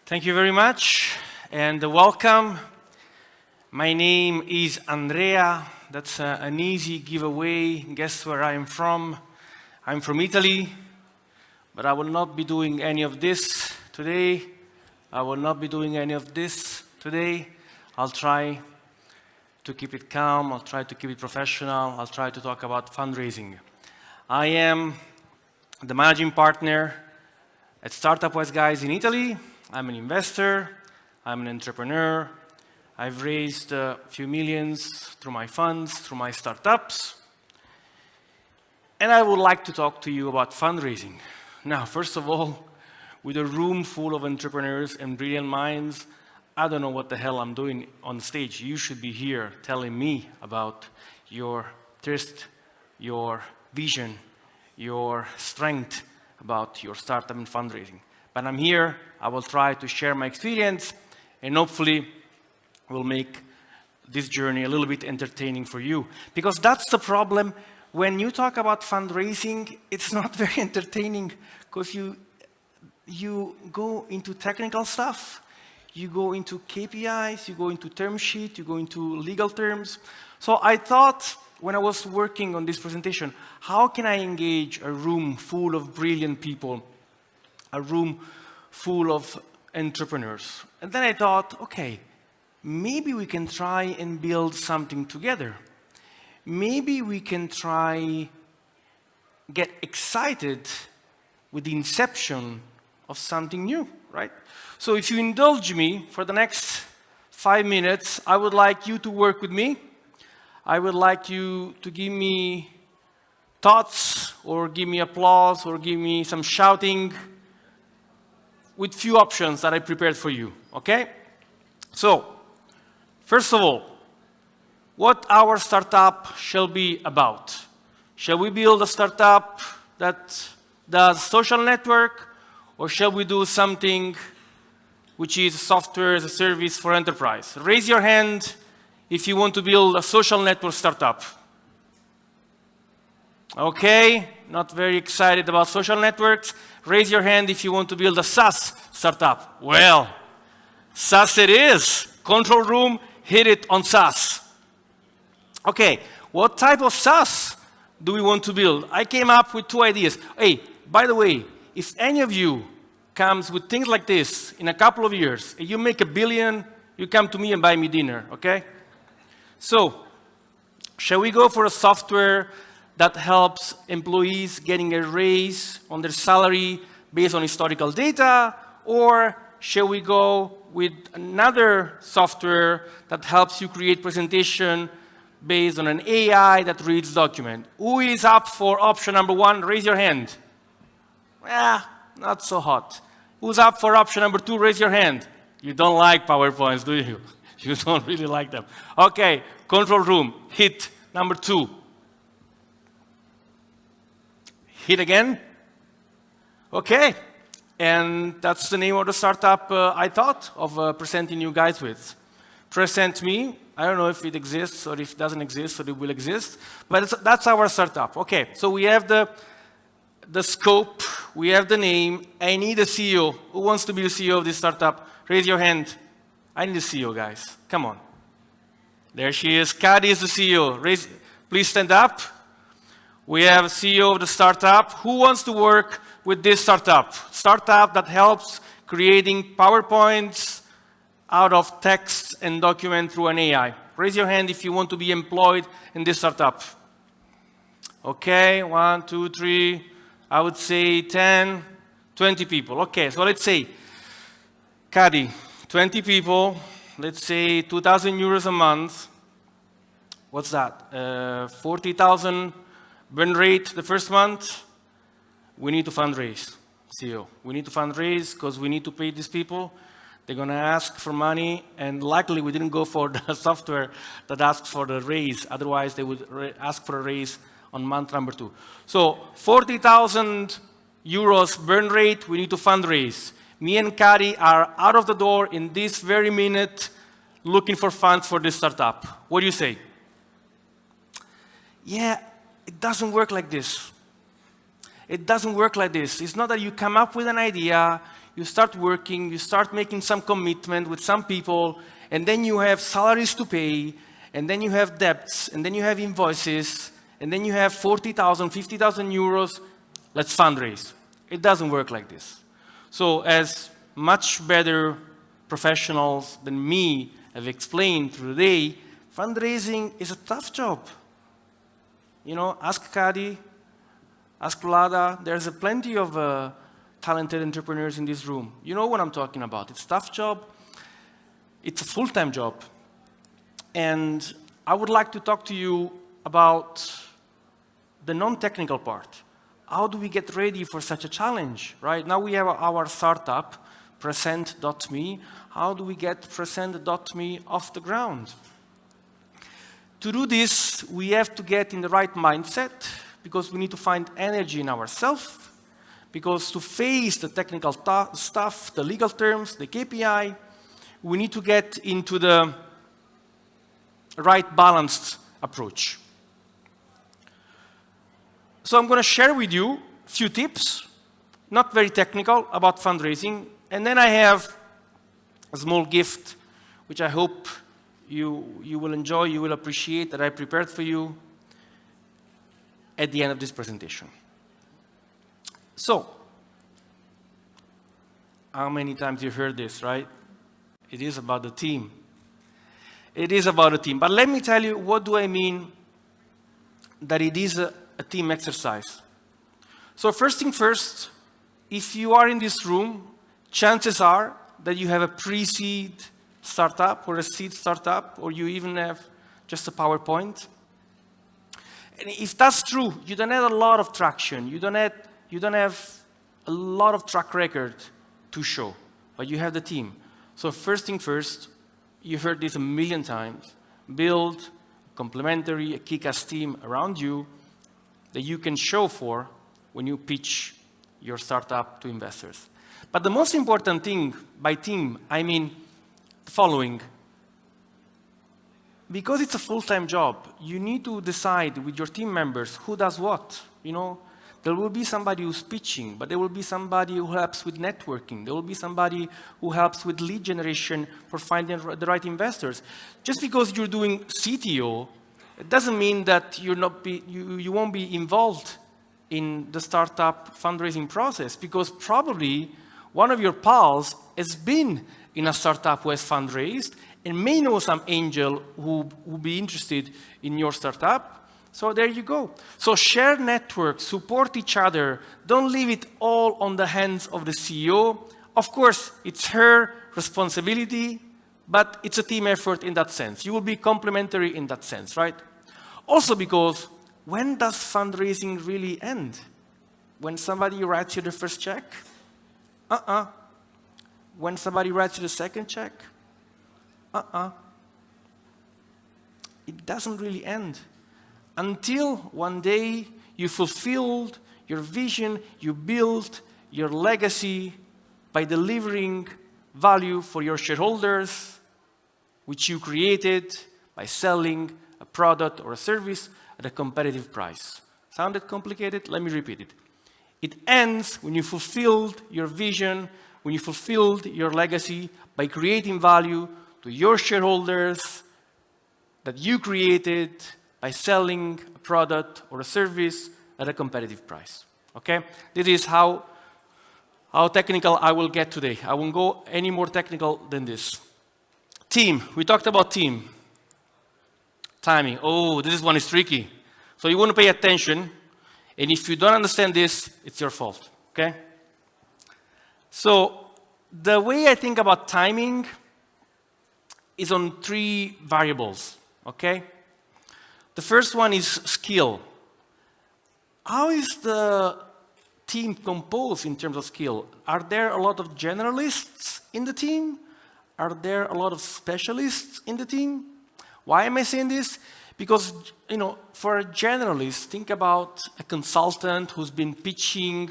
Thank you very much, and welcome. My name is Andrea. That's an easy giveaway. Guess where I'm from? I'm from Italy, but I will not be doing any of this today. I'll try to keep it calm. I'll try to keep it professional. I'll try to talk about fundraising. I am the managing partner at Startup Wise Guys in Italy. I'm an investor, I'm an entrepreneur. I've raised a few millions through my funds, through my startups. And I would like to talk to you about fundraising. Now, first of all, with a room full of entrepreneurs and brilliant minds, I don't know what the hell I'm doing on stage. You should be here telling me about your thirst, your vision, your strength about your startup and fundraising. But I'm here, I will try to share my experience, and hopefully we'll make this journey a little bit entertaining for you. Because that's the problem. When you talk about fundraising, it's not very entertaining, because you go into technical stuff, you go into KPIs, you go into term sheet, you go into legal terms. So I thought, when I was working on this presentation, how can I engage a room full of brilliant people, a room full of entrepreneurs? And then I thought, okay, maybe we can try and build something together. Maybe we can try get excited with the inception of something new, right? So if you indulge me for the next 5 minutes, I would like you to work with me. I would like you to give me thoughts, or give me applause, or give me some shouting, with few options that I prepared for you, okay? So, first of all, what our startup shall be about? Shall we build a startup that does social network, or shall we do something which is software as a service for enterprise? Raise your hand if you want to build a social network startup. Okay, not very excited about social networks. Raise your hand if you want to build a SaaS startup. Well, SaaS it is. Control room, hit it on SaaS. Okay, what type of SaaS do we want to build? I came up with 2 ideas. Hey, by the way, if any of you comes with things like this in a couple of years, and you make $1 billion, you come to me and buy me dinner, okay? So, shall we go for a software that helps employees getting a raise on their salary based on historical data? Or shall we go with another software that helps you create presentation based on an AI that reads document? Who is up for option number 1? Raise your hand. Not so hot. Who's up for option number 2? Raise your hand. You don't like PowerPoints, do you? You don't really like them. Okay, control room, hit number 2. Hit again. Okay, and that's the name of the startup I thought of presenting you guys with. Present me. I don't know if it exists or if it doesn't exist or it will exist, but that's our startup. Okay, so we have the scope, we have the name. I need a CEO. Who wants to be the CEO of this startup? Raise your hand. I need a CEO, guys. Come on. There she is. Kadi is the CEO. Please stand up. We have a CEO of the startup. Who wants to work with this startup? Startup that helps creating PowerPoints out of text and document through an AI. Raise your hand if you want to be employed in this startup. Okay, 1, 2, 3, I would say 10, 20 people. Okay, so let's say, Kadi, 20 people, let's say 2,000 euros a month. What's that? 40,000 burn rate the first month. We need to fundraise, CEO. We need to fundraise because we need to pay these people. They're going to ask for money, and luckily we didn't go for the software that asks for the raise. Otherwise, they would ask for a raise on month number 2. So 40,000 euros burn rate, we need to fundraise. Me and Kadi are out of the door in this very minute looking for funds for this startup. What do you say? Yeah, it doesn't work like this. It doesn't work like this. It's not that you come up with an idea, you start working, you start making some commitment with some people, and then you have salaries to pay, and then you have debts, and then you have invoices, and then you have 40,000, 50,000 euros. Let's fundraise. It doesn't work like this. So as much better professionals than me have explained through the day, fundraising is a tough job. You know, ask Kadi, ask Vlada. There's plenty of talented entrepreneurs in this room. You know what I'm talking about. It's a tough job. It's a full-time job. And I would like to talk to you about the non-technical part. How do we get ready for such a challenge, right? Now we have our startup, Present.me. How do we get Present.me off the ground? To do this, we have to get in the right mindset, because we need to find energy in ourselves, because to face the technical stuff, the legal terms, the KPI, we need to get into the right balanced approach. So I'm going to share with you a few tips, not very technical, about fundraising. And then I have a small gift, which I hope you will enjoy, you will appreciate, that I prepared for you at the end of this presentation. So, how many times you heard this, right? It is about the team. It is about a team. But let me tell you, what do I mean that it is a team exercise? So first thing first, if you are in this room, chances are that you have a pre-seed startup or a seed startup, or you even have just a PowerPoint. And if that's true, you don't have a lot of traction. You don't have a lot of track record to show, but you have the team. So first thing first, you heard this a million times, build a complementary, a kick-ass team around you that you can show for when you pitch your startup to investors. But the most important thing, by team, I mean the following. Because it's a full-time job, you need to decide with your team members who does what. You know, there will be somebody who's pitching, but there will be somebody who helps with networking. There will be somebody who helps with lead generation for finding the right investors. Just because you're doing CTO, it doesn't mean that you won't be involved in the startup fundraising process, because probably one of your pals has been in a startup who has fundraised and may know some angel who will be interested in your startup. So there you go. So share networks, support each other. Don't leave it all on the hands of the CEO. Of course, it's her responsibility, but it's a team effort in that sense. You will be complementary in that sense, right? Also because, when does fundraising really end? When somebody writes you the first check? When somebody writes you the second check? It doesn't really end. Until one day you fulfilled your vision, you built your legacy by delivering value for your shareholders, which you created by selling a product or a service at a competitive price. Sounded complicated? Let me repeat it. It ends when you fulfilled your vision, when you fulfilled your legacy by creating value to your shareholders that you created by selling a product or a service at a competitive price. Okay? This is how technical I will get today. I won't go any more technical than this. Team. We talked about team. Timing. Oh, this one is tricky. So you want to pay attention. And if you don't understand this, it's your fault. Okay? So the way I think about timing is on 3 variables. Okay? The first one is skill. How is the team composed in terms of skill? Are there a lot of generalists in the team? Are there a lot of specialists in the team? Why am I saying this? Because, you know, for a generalist, think about a consultant who's been pitching,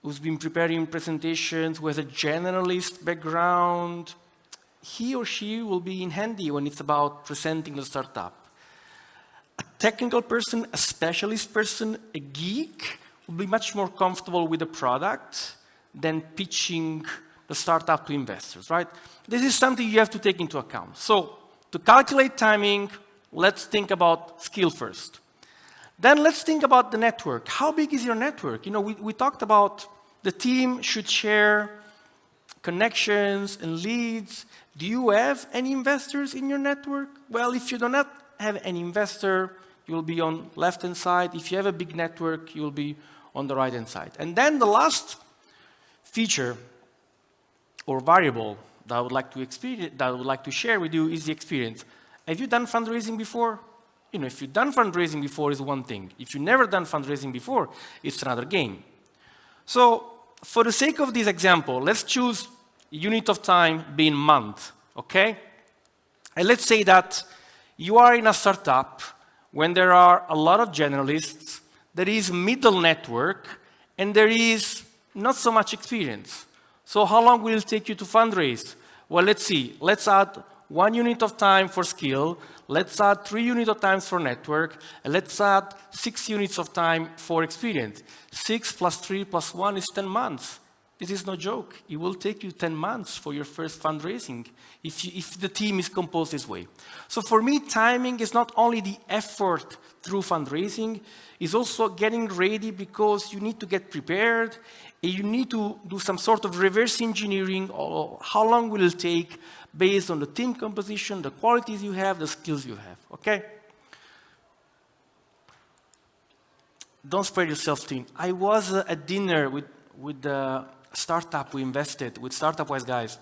who's been preparing presentations, who has a generalist background. He or she will be in handy when it's about presenting the startup. A technical person, a specialist person, a geek will be much more comfortable with the product than pitching the startup to investors, right? This is something you have to take into account. So to calculate timing, let's think about skill first. Then let's think about the network. How big is your network? You know, we talked about the team should share connections and leads. Do you have any investors in your network? Well, if you do not have any investor, you will be on left-hand side. If you have a big network, you will be on the right-hand side. And then the last feature or variable that I would like to share with you is the experience. Have you done fundraising before? You know, if you've done fundraising before, is one thing. If you've never done fundraising before, it's another game. So, for the sake of this example, let's choose unit of time being month, okay? And let's say that you are in a startup when there are a lot of generalists, there is middle network, and there is not so much experience. So how long will it take you to fundraise? Well, let's see. Let's add 1 unit of time for skill. Let's add 3 units of time for network. And let's add 6 units of time for experience. 6 plus 3 plus 1 is 10 months. This is no joke. It will take you 10 months for your first fundraising if the team is composed this way. So for me, timing is not only the effort through fundraising, it's also getting ready because you need to get prepared and you need to do some sort of reverse engineering or how long will it take based on the team composition, the qualities you have, the skills you have, okay? Don't spread yourself thin. I was at dinner with the startup we invested, with Startup Wise guys,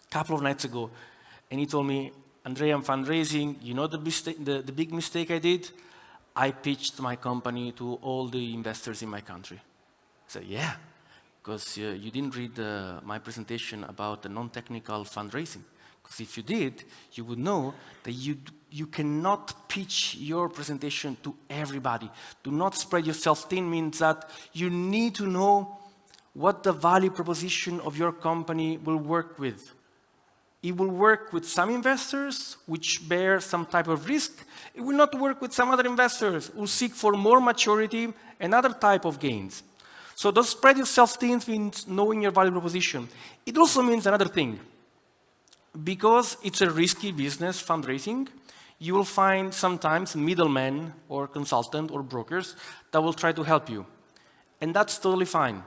a couple of nights ago, and he told me, Andrea, I'm fundraising. You know the big mistake I did? I pitched my company to all the investors in my country. I said, yeah, because you didn't read my presentation about the non-technical fundraising. Because if you did, you would know that you cannot pitch your presentation to everybody. Do not spread yourself thin means that you need to know what the value proposition of your company will work with. It will work with some investors, which bear some type of risk. It will not work with some other investors who seek for more maturity and other type of gains. So don't spread yourself thin means knowing your value proposition. It also means another thing. Because it's a risky business, fundraising, you will find sometimes middlemen or consultants or brokers that will try to help you. And that's totally fine.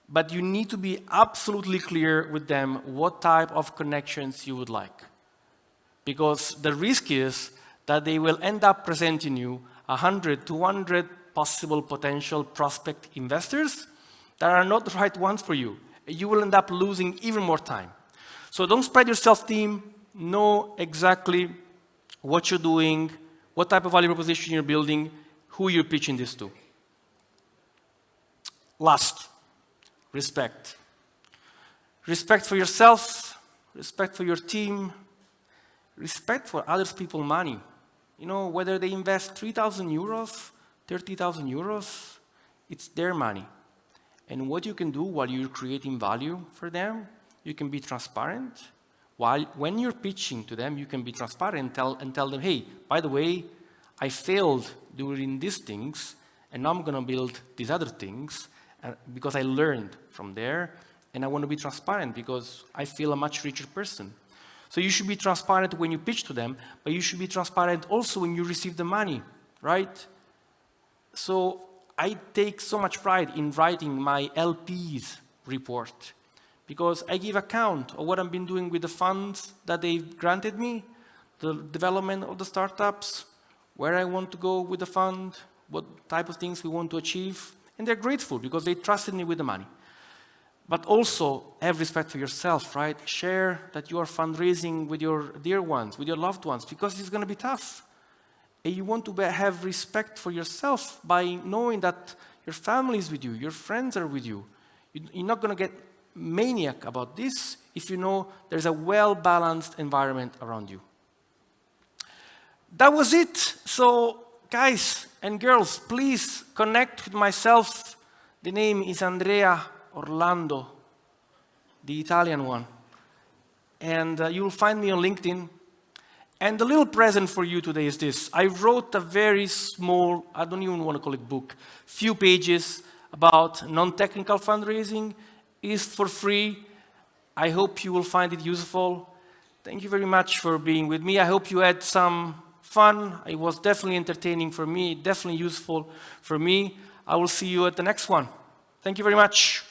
But you need to be absolutely clear with them what type of connections you would like. Because the risk is that they will end up presenting you 100, 200 possible potential prospect investors that are not the right ones for you. You will end up losing even more time. So don't spread yourself thin. Know exactly what you're doing, what type of value proposition you're building, who you're pitching this to. Last. Respect. Respect for yourself, respect for your team, respect for other people's money. You know, whether they invest 3,000 euros, 30,000 euros, it's their money. And what you can do while you're creating value for them, you can be transparent. When you're pitching to them, you can be transparent and tell them, hey, by the way, I failed doing these things, and now I'm going to build these other things, because I learned from there, and I want to be transparent because I feel a much richer person. So you should be transparent when you pitch to them, but you should be transparent also when you receive the money, right? So I take so much pride in writing my LPs report because I give account of what I've been doing with the funds that they've granted me, the development of the startups, where I want to go with the fund, what type of things we want to achieve. And they're grateful because they trusted me with the money. But also, have respect for yourself, right? Share that you are fundraising with your dear ones, with your loved ones, because it's going to be tough. And you want to have respect for yourself by knowing that your family is with you, your friends are with you. You're not going to get maniac about this if you know there's a well-balanced environment around you. That was it. So, guys and girls, please connect with myself. The name is Andrea Orlando, the Italian one. And you'll find me on LinkedIn. And the little present for you today is this. I wrote a very small, I don't even want to call it book, few pages about non-technical fundraising is for free. I hope you will find it useful. Thank you very much for being with me. I hope you had some fun. It was definitely entertaining for me, definitely useful for me. I will see you at the next one. Thank you very much.